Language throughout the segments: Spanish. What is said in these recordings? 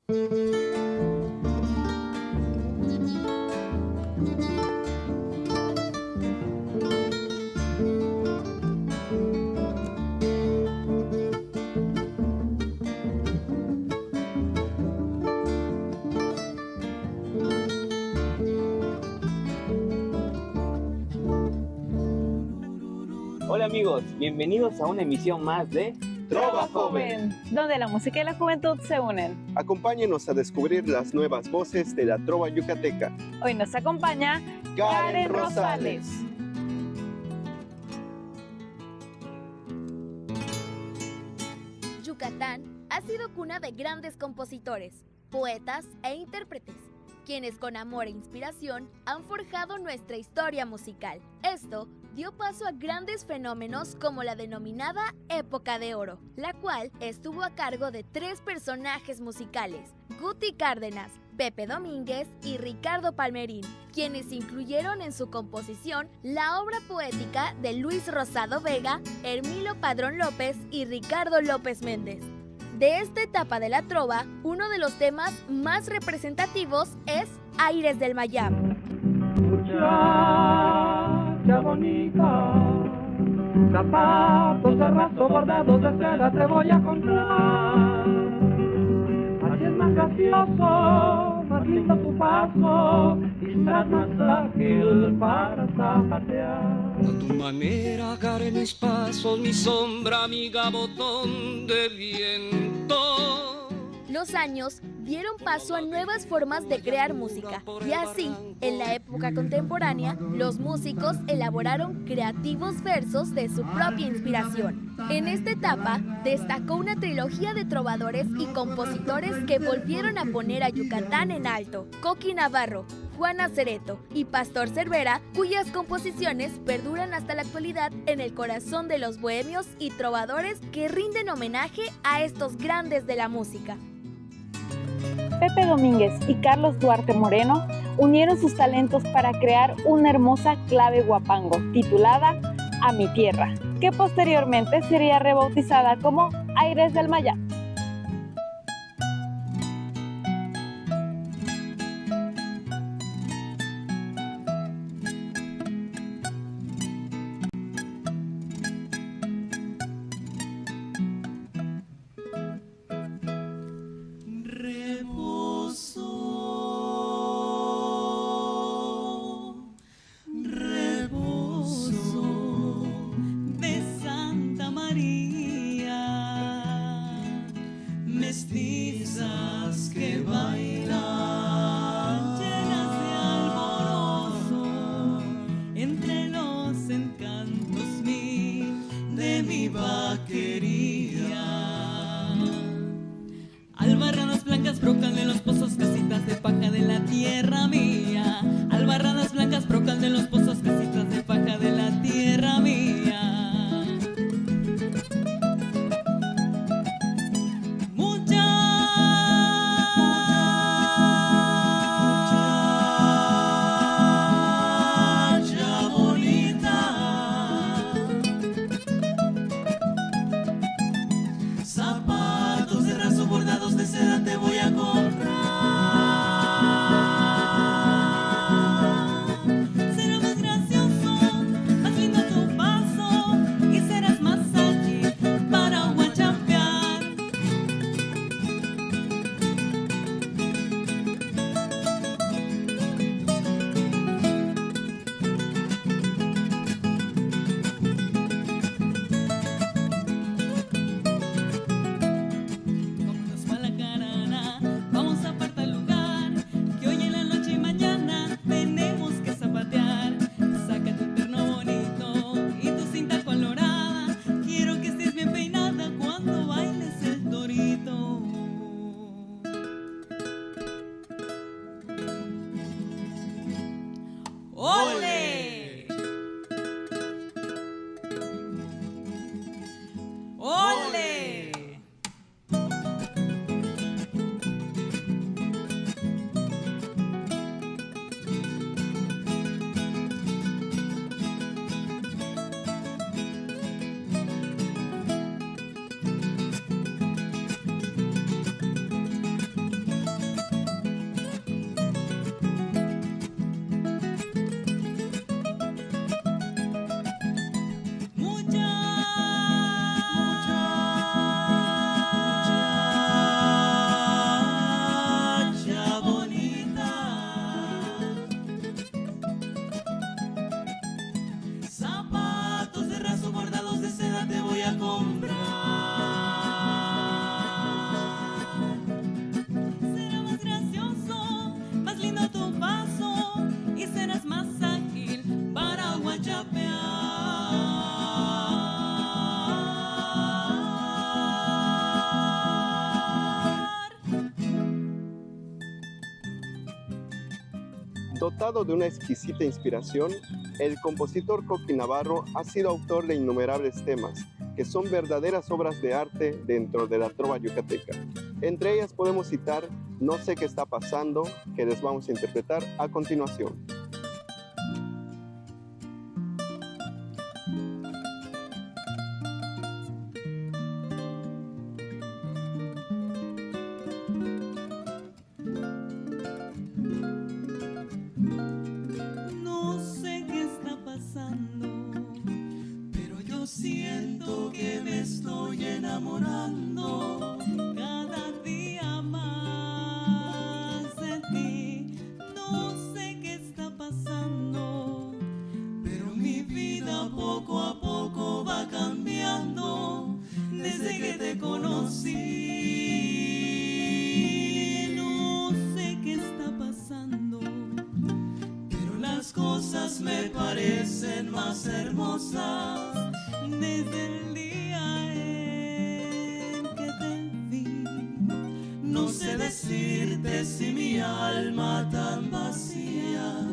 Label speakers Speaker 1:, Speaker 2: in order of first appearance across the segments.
Speaker 1: Hola amigos, bienvenidos a una emisión más de
Speaker 2: Trova Joven, donde la música y la juventud se unen.
Speaker 3: Acompáñenos a descubrir las nuevas voces de la trova yucateca.
Speaker 2: Hoy nos acompaña Karen Rosales.
Speaker 4: Yucatán ha sido cuna de grandes compositores, poetas e intérpretes, quienes con amor e inspiración han forjado nuestra historia musical. Esto dio paso a grandes fenómenos como la denominada Época de Oro, la cual estuvo a cargo de 3 personajes musicales, Guti Cárdenas, Pepe Domínguez y Ricardo Palmerín, quienes incluyeron en su composición la obra poética de Luis Rosado Vega, Hermilo Padrón López y Ricardo López Méndez. De esta etapa de la trova, uno de los temas más representativos es Aires del Mayab.
Speaker 5: Muchacha bonita, zapatos de raso bordados de seda te voy a comprar. Así es más gracioso, más lindo tu paso y estás más ágil para zapatear.
Speaker 6: A tu manera, Karen, mis pasos, mi sombra, mi gabotón de viento.
Speaker 4: Los años dieron paso a nuevas formas de crear música y así, en la época contemporánea, los músicos elaboraron creativos versos de su propia inspiración. En esta etapa, destacó una trilogía de trovadores y compositores que volvieron a poner a Yucatán en alto: Coqui Navarro, Juana Cereto y Pastor Cervera, cuyas composiciones perduran hasta la actualidad en el corazón de los bohemios y trovadores que rinden homenaje a estos grandes de la música.
Speaker 2: Pepe Domínguez y Carlos Duarte Moreno unieron sus talentos para crear una hermosa clave guapango titulada A mi tierra, que posteriormente sería rebautizada como Aires del Mayab.
Speaker 7: Mestizas que bailan, llenas de alborozo, entre los encantos de mi vaquería. Albarradas blancas brocan de los pozos, casitas de paja de la tierra mía. Albarradas blancas brocan de los pozos, casitas de paja de la tierra mía.
Speaker 3: Dotado de una exquisita inspiración, el compositor Coqui Navarro ha sido autor de innumerables temas, que son verdaderas obras de arte dentro de la trova yucateca. Entre ellas podemos citar No sé qué está pasando, que les vamos a interpretar a continuación.
Speaker 7: No sé qué está pasando, pero yo siento que me estoy enamorando cada día más de ti. No sé qué está pasando, pero mi vida poco a poco va cambiando desde que te conocí. No sé qué está pasando, pero las cosas me parecen más hermosas desde el día en que te vi. No sé decirte si mi alma tan vacía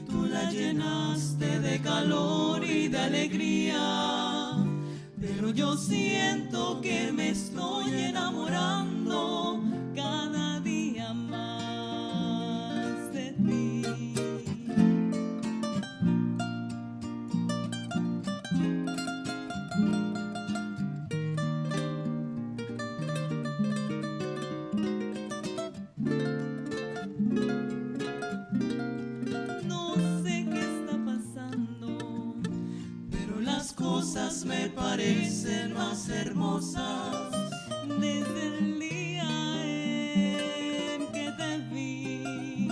Speaker 7: tú la llenaste de calor y de alegría, pero yo siento que me estoy enamorando cada día más de ti. No sé qué está pasando, pero las cosas me parecen más hermosas desde el día en que te vi.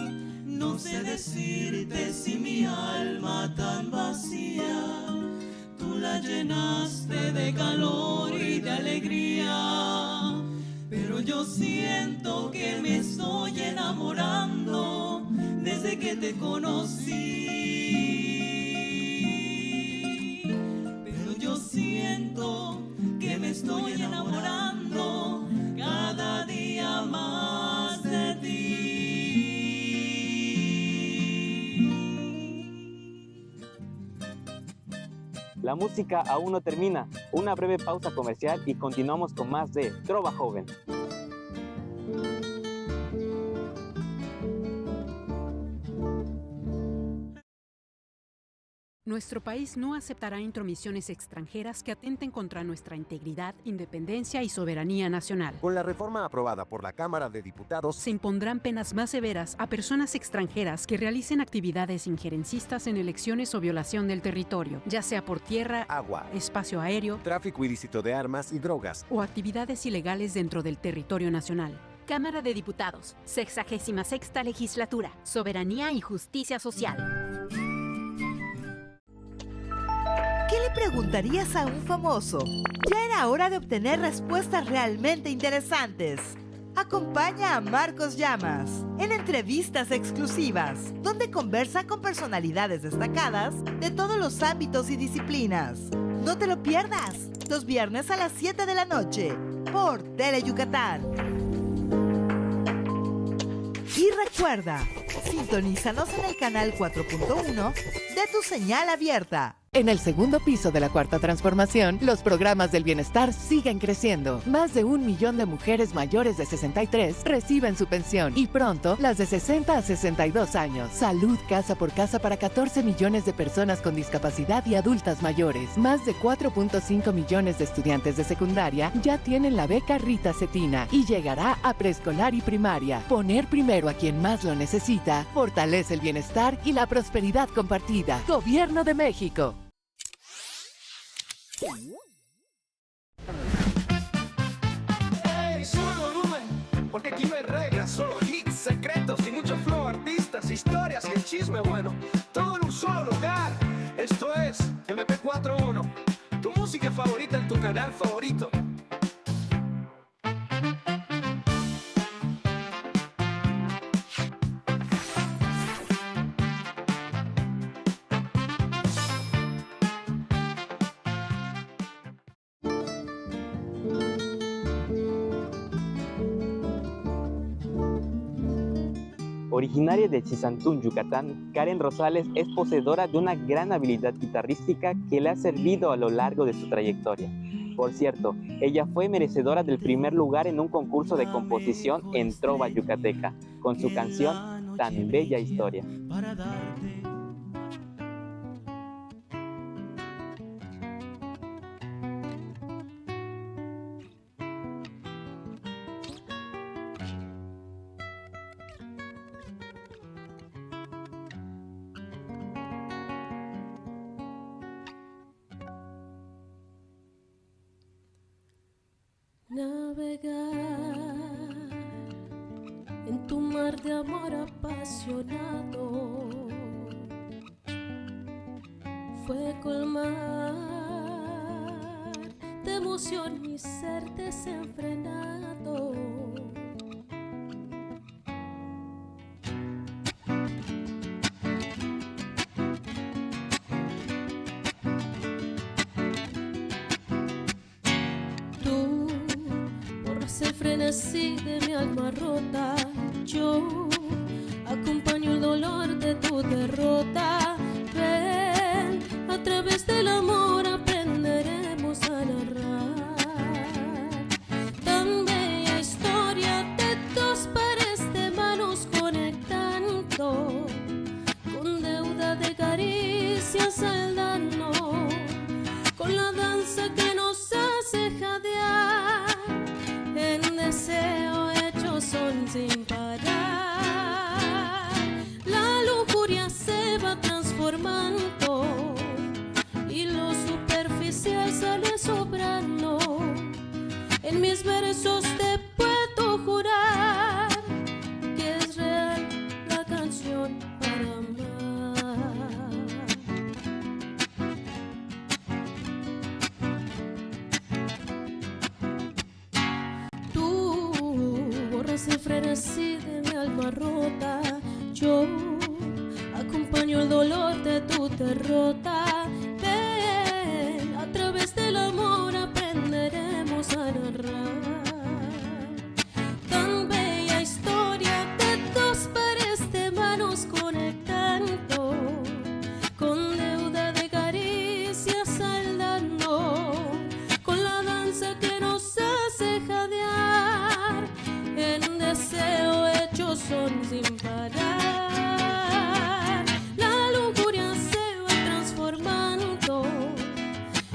Speaker 7: No sé decirte si mi alma tan vacía tú la llenaste de calor y de alegría, pero yo siento que me estoy enamorando desde que te conocí. Pero yo siento que me estoy enamorando cada día más de ti.
Speaker 1: La música aún no termina. Una breve pausa comercial y continuamos con más de Trova Joven.
Speaker 8: Nuestro país no aceptará intromisiones extranjeras que atenten contra nuestra integridad, independencia y soberanía nacional.
Speaker 9: Con la reforma aprobada por la Cámara de Diputados,
Speaker 8: Se impondrán penas más severas a personas extranjeras que realicen actividades injerencistas en elecciones o violación del territorio, ya sea por tierra,
Speaker 9: agua,
Speaker 8: espacio aéreo
Speaker 9: tráfico ilícito de armas y drogas.
Speaker 8: o actividades ilegales dentro del territorio nacional.
Speaker 10: Cámara de Diputados, 66ª Legislatura, Soberanía y Justicia Social.
Speaker 11: ¿Qué le preguntarías a un famoso? Ya era hora de obtener respuestas realmente interesantes. Acompaña a Marcos Llamas en entrevistas exclusivas, donde conversa con personalidades destacadas de todos los ámbitos y disciplinas. No te lo pierdas, los viernes a las 7 de la noche, por Tele Yucatán. Y recuerda, sintonízanos en el canal 4.1 de tu señal abierta.
Speaker 12: En el segundo piso de la Cuarta Transformación, los programas del bienestar siguen creciendo. Más de 1 millón de mujeres mayores de 63 reciben su pensión y pronto las de 60 a 62 años. Salud casa por casa para 14 millones de personas con discapacidad y adultas mayores. Más de 4.5 millones de estudiantes de secundaria ya tienen la beca Rita Cetina y llegará a preescolar y primaria. Poner primero a quien más lo necesita fortalece el bienestar y la prosperidad compartida. Gobierno de México.
Speaker 5: Hey, sube volumen, porque aquí no hay reglas, solo hits, secretos y mucho flow, artistas, historias y el chisme bueno, todo en un solo lugar. Esto es MP41, tu música favorita en tu canal favorito.
Speaker 1: Originaria de Chizantún, Yucatán, Karen Rosales es poseedora de una gran habilidad guitarrística que le ha servido a lo largo de su trayectoria. Por cierto, ella fue merecedora del primer lugar en un concurso de composición en Trova Yucateca, con su canción Tan Bella Historia.
Speaker 13: Navegar en tu mar de amor apasionado fue colmar de emoción mi ser desenfrenado. El frenesí de mi alma rota, yo acompaño el dolor de tu derrota. Ven, a través del amor aprenderemos a narrar tan bella historia de dos pares de manos conectando, con deuda de caricias saldando, con la danza que nos hace jadear. En deseo hechos son sin parar. La lujuria se va transformando y lo superficial sale sobrando. En mis versos te puedo jurar que es real la canción para amar. El frenesí de mi alma rota, yo acompaño el dolor de tu derrota. Ven, a través del amor aprenderemos a narrar tan bella historia de dos pares de manos conectando, con deuda de caricias saldando, con la danza que nos hace jadear. En deseo hechos son sin parar. La lujuria se va transformando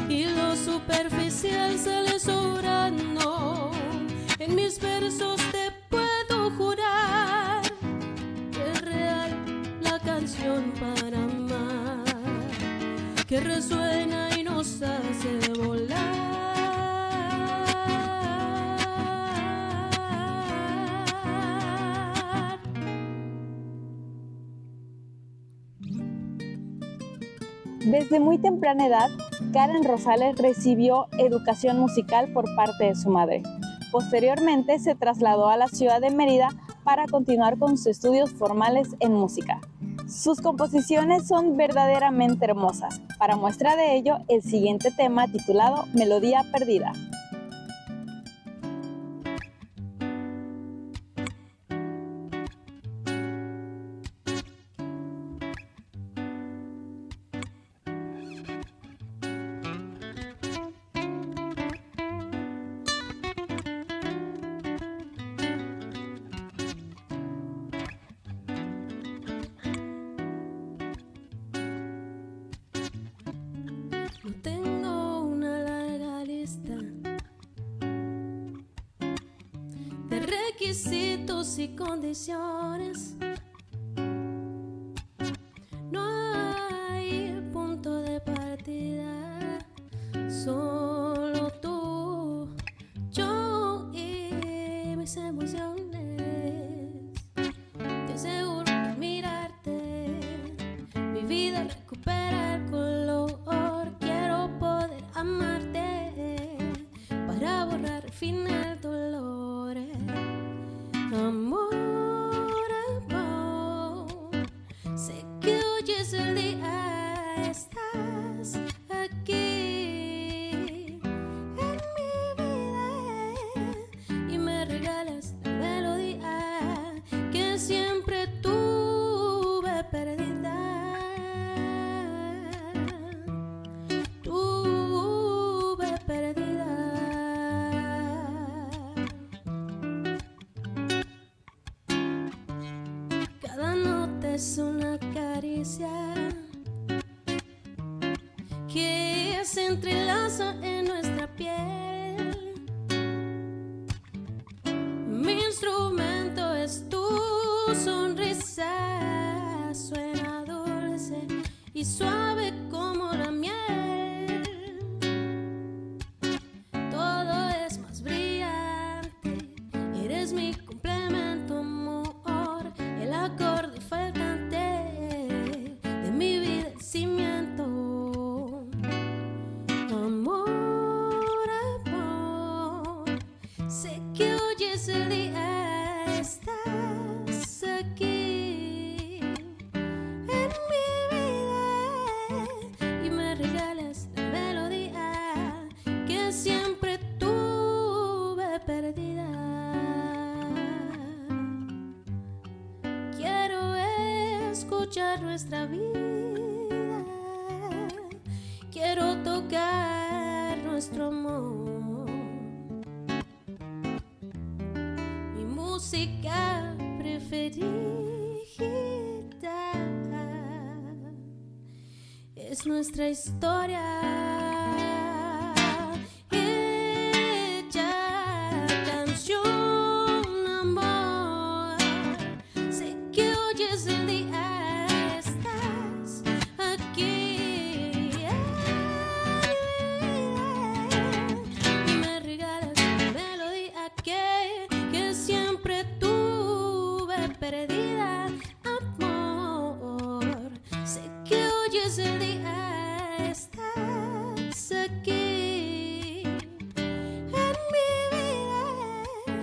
Speaker 13: y lo superficial sale sobrando. En mis versos te puedo jurar que es real la canción para amar, que resuena y nos hace volar.
Speaker 2: Desde muy temprana edad, Karen Rosales recibió educación musical por parte de su madre. Posteriormente se trasladó a la ciudad de Mérida para continuar con sus estudios formales en música. Sus composiciones son verdaderamente hermosas. Para muestra de ello, el siguiente tema titulado Melodía Perdida.
Speaker 13: Tengo una larga lista de requisitos y condiciones. No hay punto de partida, solo tú, yo y mis emociones. Te aseguro que mirarte, mi vida recupera el color. Amarte para borrar al final dolor. Amor, amor, sé que hoy es el día, estás aquí en mi vida y me regalas la melodía que siempre tú es una caricia que se entrelaza en nuestra piel. Mi instrumento es tu sonrisa, suena dulce y suave como la miel. Todo es más brillante, eres mi complemento, amor, el acorde faltante de mi vida, el cimiento. Amor, amor, sé que hoy es el día, estás aquí en mi vida y me regalas la melodía que siempre tuve perdida. Quiero escuchar nuestra vida, quiero tocar nuestro amor. Mi música preferida es nuestra historia hecha canción, amor. Sé que hoy es el día, estás aquí y me regalas la melodía que siempre tuve perdida, amor. Sé que hoy es el día, estás aquí en mi vida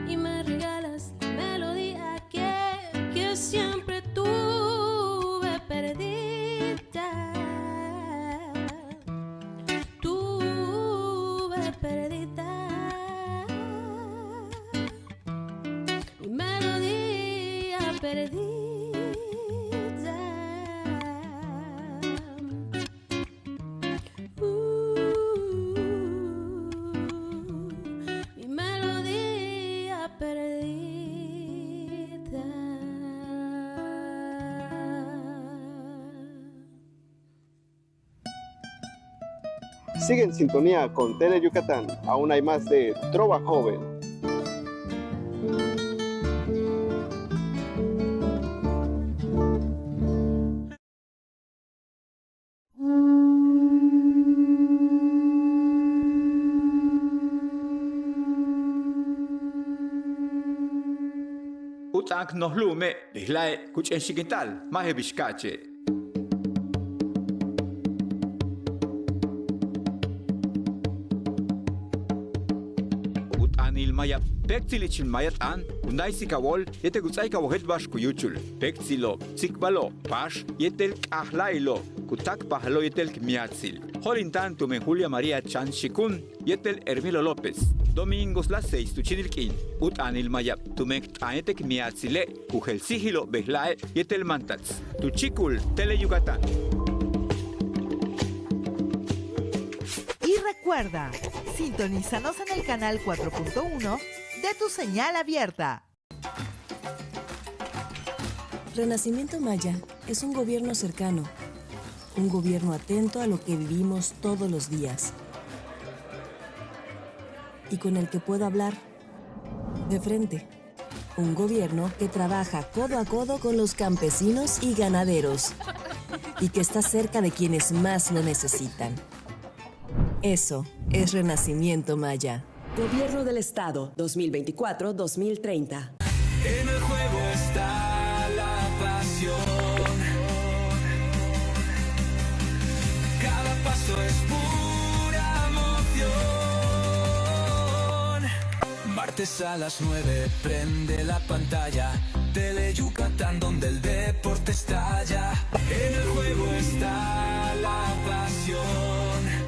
Speaker 13: y me regalas la melodía que siempre tuve perdida. Tuve perdida mi melodía perdida. Mi melodía perdida.
Speaker 3: Sigue en sintonía con Tele Yucatán. Aún hay más de Trova Joven.
Speaker 14: Utank nos lume, lislae, kuchen chiquital, maje bishkache. Utanil maya, pektilichin mayatan, unaisika wol, yete gutsaika wohet bash kuyuchul, pektilo, tsikbalo, pash, yetel kahlailo, kutak pahalo yetel kmiatzil. Holintan tumen Julia María Chan Shikun, yetel Hermilo López. Domingos las 6 tuchidilkin, utanil mayap, tumek aetek miatzile, kujel sigilo behlae yetel mantats. Tuchikul, Tele Yucatán.
Speaker 11: Y recuerda, sintonízanos en el canal 4.1 de tu señal abierta.
Speaker 15: Renacimiento Maya es un gobierno cercano, un gobierno atento a lo que vivimos todos los días y con el que puedo hablar de frente. Un gobierno que trabaja codo a codo con los campesinos y ganaderos y que está cerca de quienes más lo necesitan. Eso es Renacimiento Maya.
Speaker 16: Gobierno del Estado 2024-2030.
Speaker 17: En el juego está la pasión. Cada paso es pura emoción. Martes a las 9 prende la pantalla. Tele Yucatán, donde el deporte estalla. En el juego está la pasión.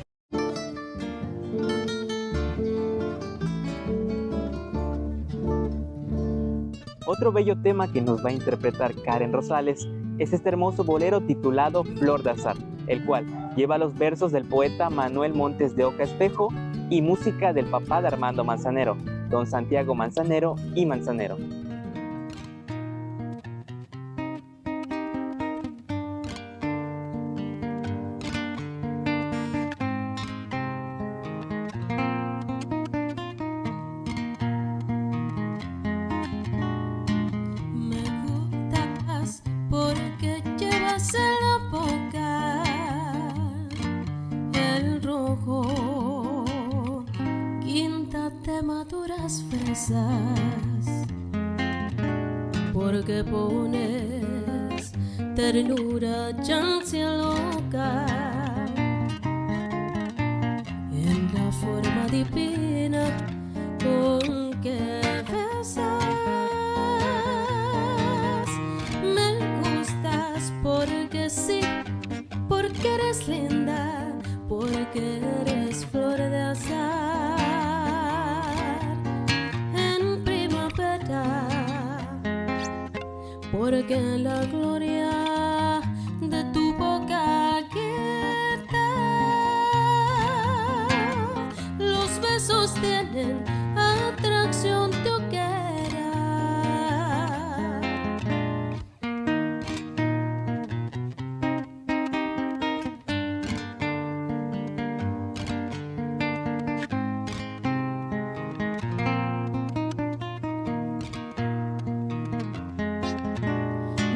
Speaker 1: Otro bello tema que nos va a interpretar Karen Rosales es este hermoso bolero titulado Flor de Azar, el cual lleva los versos del poeta Manuel Montes de Oca Espejo y música del papá de Armando Manzanero, don Santiago Manzanero y Manzanero.
Speaker 13: besas, porque pones ternura, chancia loca en la forma divina con que besas. Me gustas porque sí, porque eres linda, porque eres flor de azar en primavera, porque en la gloria de tu boca quieta los besos tienen atracción de hoguera.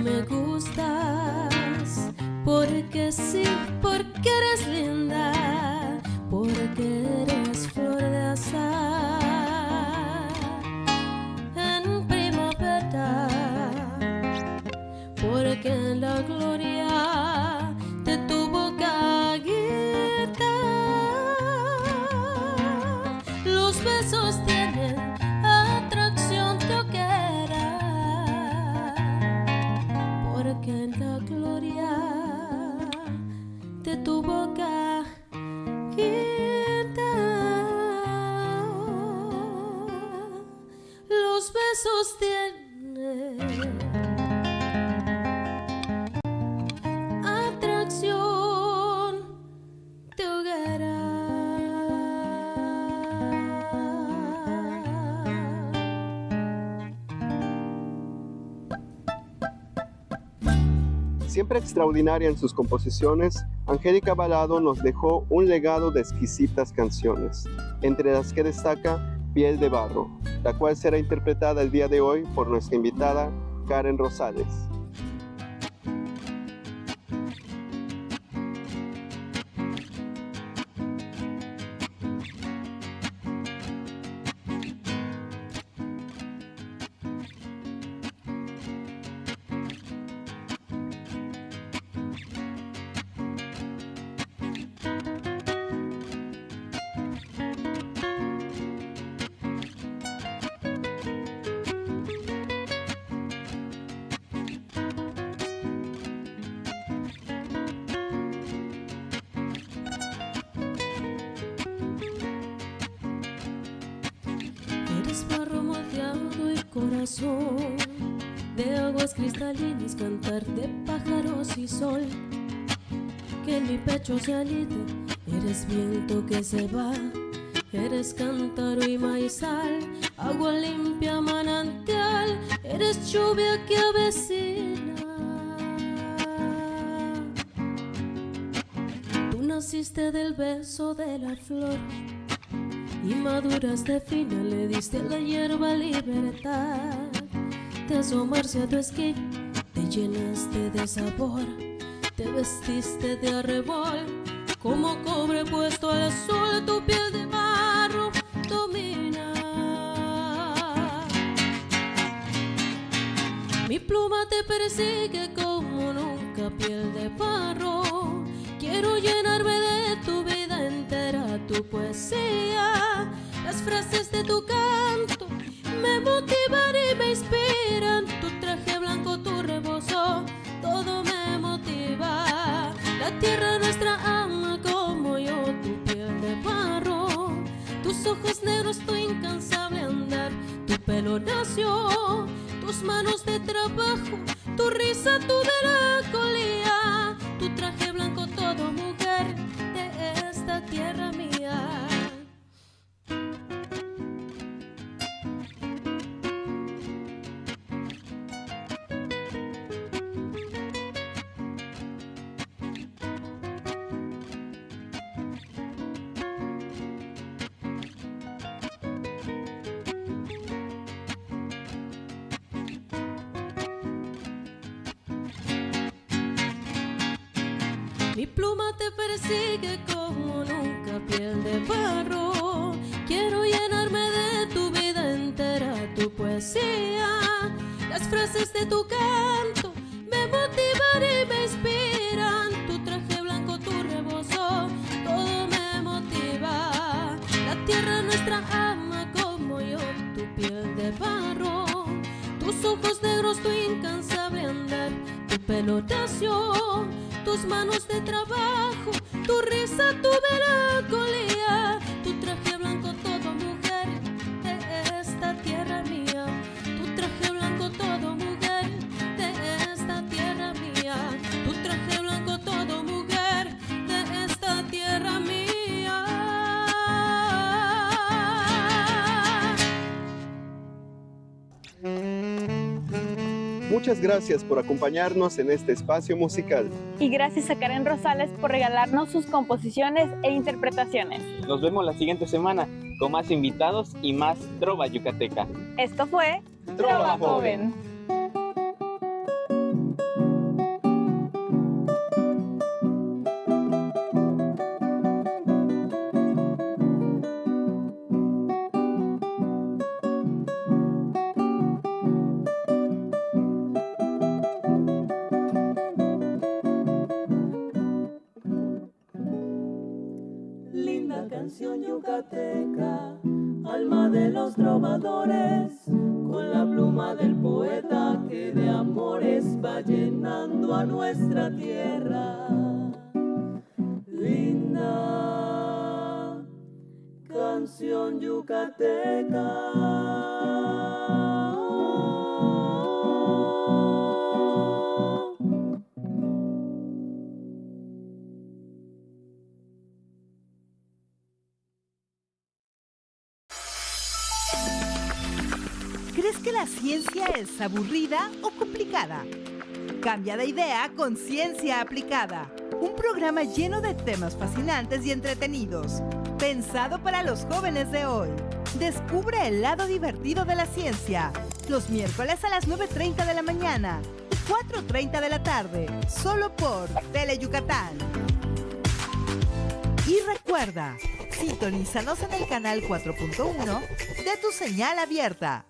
Speaker 13: Me gustas porque sí, porque eres linda, porque eres flor de azar en primavera, porque en la gloria de tu boca quieta los besos tienen atracción de hoguera, porque en la gloria de tu boca quieta los besos tienen atracción de hoguera.
Speaker 3: Siempre extraordinaria en sus composiciones, Angélica Balado nos dejó un legado de exquisitas canciones, entre las que destaca Piel de Barro, la cual será interpretada el día de hoy por nuestra invitada Karen Rosales.
Speaker 13: Eres barro moldeado y corazón de aguas cristalinas, cantar de pájaros y sol que en mi pecho se anida. Eres viento que se va, eres cántaro y maizal, agua limpia, manantial, eres lluvia que avecina. Tú naciste del beso de la flor y maduraste fina, le diste a la hierba libertad de asomarse a tu esquí, te llenaste de sabor, te vestiste de arrebol, como cobre puesto al sol, tu piel de barro domina. Mi pluma te persigue como nunca, piel de barro, quiero llenarme de tu vida entera, tu poesía, las frases de tu canto me motivan y me inspiran, tu traje blanco, tu rebozo, todo me motiva, la tierra nuestra ama como yo, tu piel de barro, tus ojos negros, tu incansable andar, tu pelo lacio, tus manos de trabajo, tu risa, tu melancolía, tu traje blanco, todo mujer de esta tierra mía. Mi pluma te persigue como nunca, piel de barro, quiero llenarme de tu vida entera. poesía. Las frases de tu canto me motivan y me inspiran. Tu traje blanco, tu rebozo, todo me motiva. La tierra nuestra ama como yo, tu piel de barro, tus ojos negros, tu incansable andar, tu pelo lacio, tus manos de trabajo, tu risa, tu melancolía, tu traje blanco, todo mujer de esta tierra mía. Tu traje blanco, todo mujer de esta tierra mía. Tu traje blanco, todo mujer de esta tierra mía.
Speaker 3: Muchas gracias por acompañarnos en este espacio musical.
Speaker 2: Y gracias a Karen Rosales por regalarnos sus composiciones e interpretaciones.
Speaker 1: Nos vemos la siguiente semana con más invitados y más trova yucateca.
Speaker 2: Esto fue
Speaker 1: Trova Joven.
Speaker 7: Linda canción yucateca, alma de los trovadores, con la pluma del poeta que de amores va llenando a nuestra tierra. Linda canción yucateca.
Speaker 11: ¿Crees que la ciencia es aburrida o complicada? Cambia de idea con Ciencia Aplicada, un programa lleno de temas fascinantes y entretenidos, pensado para los jóvenes de hoy. Descubre el lado divertido de la ciencia, los miércoles a las 9:30 de la mañana y 4:30 de la tarde, solo por Tele Yucatán. Y recuerda, sintonízanos en el canal 4.1 de tu señal abierta.